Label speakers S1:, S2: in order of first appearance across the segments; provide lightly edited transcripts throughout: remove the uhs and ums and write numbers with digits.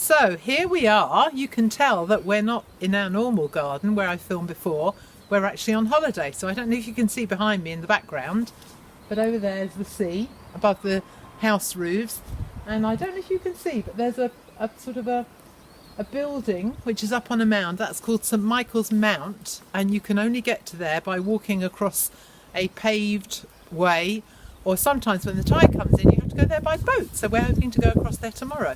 S1: So here we are. You can tell that we're not in our normal garden where I filmed before. We're actually on holiday. So I don't know if you can see behind me in the background, but over there is the sea above the house roofs. And I don't know if you can see, but there's a sort of a building which is up on a mound. That's called St Michael's Mount, and you can only get to there by walking across a paved way, or sometimes when the tide comes in you have to go there by boat. So we're hoping to go across there tomorrow.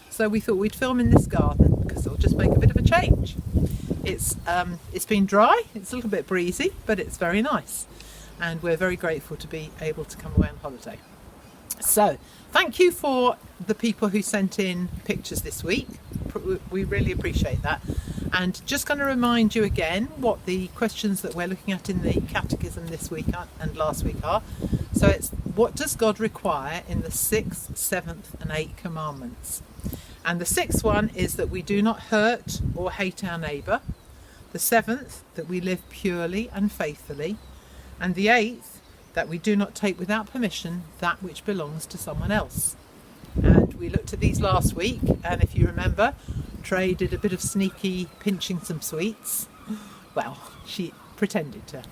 S1: So we thought we'd film in this garden because it'll just make a bit of a change. It's been dry, it's a little bit breezy, but it's very nice, and we're very grateful to be able to come away on holiday. So thank you for the people who sent in pictures this week. We really appreciate that. And just going to remind you again what the questions that we're looking at in the Catechism this week and last week are. So it's, what does God require in the 6th, 7th and 8th commandments? And the 6th one is that we do not hurt or hate our neighbour. The 7th, that we live purely and faithfully. And the 8th, that we do not take without permission that which belongs to someone else. And we looked at these last week, and if you remember, Trey did a bit of sneaky pinching some sweets. Well, she pretended to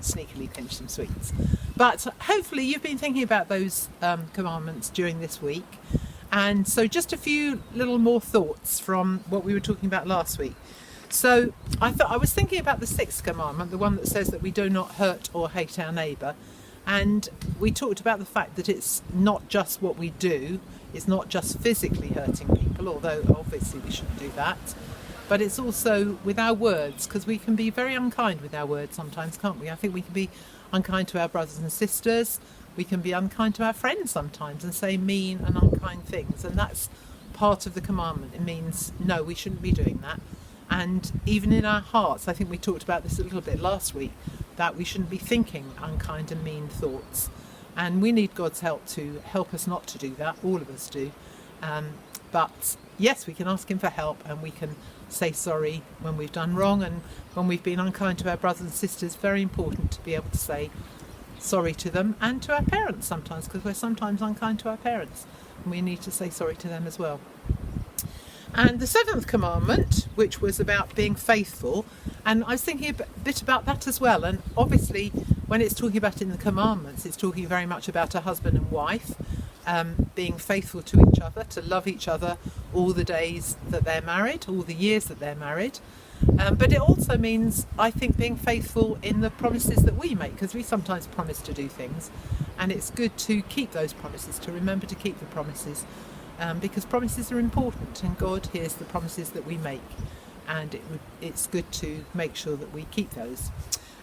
S1: sneakily pinch some sweets. But hopefully you've been thinking about those commandments during this week. And so just a few little more thoughts from what we were talking about last week. So I was thinking about the 6th commandment, the one that says that we do not hurt or hate our neighbour. And we talked about the fact that it's not just what we do, it's not just physically hurting people, although obviously we shouldn't do that, but it's also with our words, because we can be very unkind with our words sometimes, can't we? I think we can be unkind to our brothers and sisters, we can be unkind to our friends sometimes and say mean and unkind things, and that's part of the commandment. It means, no, we shouldn't be doing that. And even in our hearts, I think we talked about this a little bit last week, that we shouldn't be thinking unkind and mean thoughts. And we need God's help to help us not to do that. All of us do. But yes, we can ask him for help, and we can say sorry when we've done wrong and when we've been unkind to our brothers and sisters. Very important to be able to say sorry to them, and to our parents sometimes, because we're sometimes unkind to our parents, and we need to say sorry to them as well. And the 7th commandment, which was about being faithful, and I was thinking a bit about that as well. And obviously when it's talking about in the commandments, it's talking very much about a husband and wife being faithful to each other, to love each other all the days that they're married, all the years that they're married. But it also means, I think, being faithful in the promises that we make, because we sometimes promise to do things, and it's good to keep those promises, to remember to keep the promises. Because promises are important, and God hears the promises that we make, and it's good to make sure that we keep those.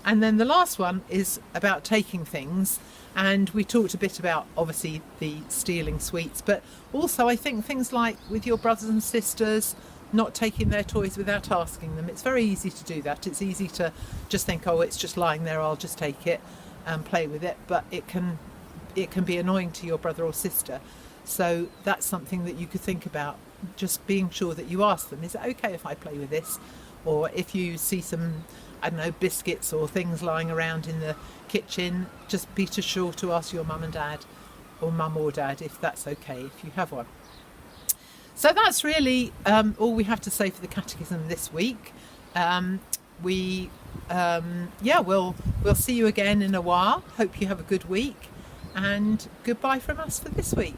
S1: And then the last one is about taking things, and we talked a bit about obviously the stealing sweets, but also I think things like with your brothers and sisters, not taking their toys without asking them. It's very easy to do that. It's easy to just think, oh, it's just lying there, I'll just take it and play with it, but it can be annoying to your brother or sister. So that's something that you could think about, just being sure that you ask them, is it okay if I play with this? Or if you see some, I don't know, biscuits or things lying around in the kitchen, just be sure to ask your mum and dad, or mum or dad, if that's okay, if you have one. So that's really all we have to say for the Catechism this week. We'll see you again in a while. Hope you have a good week, and goodbye from us for this week.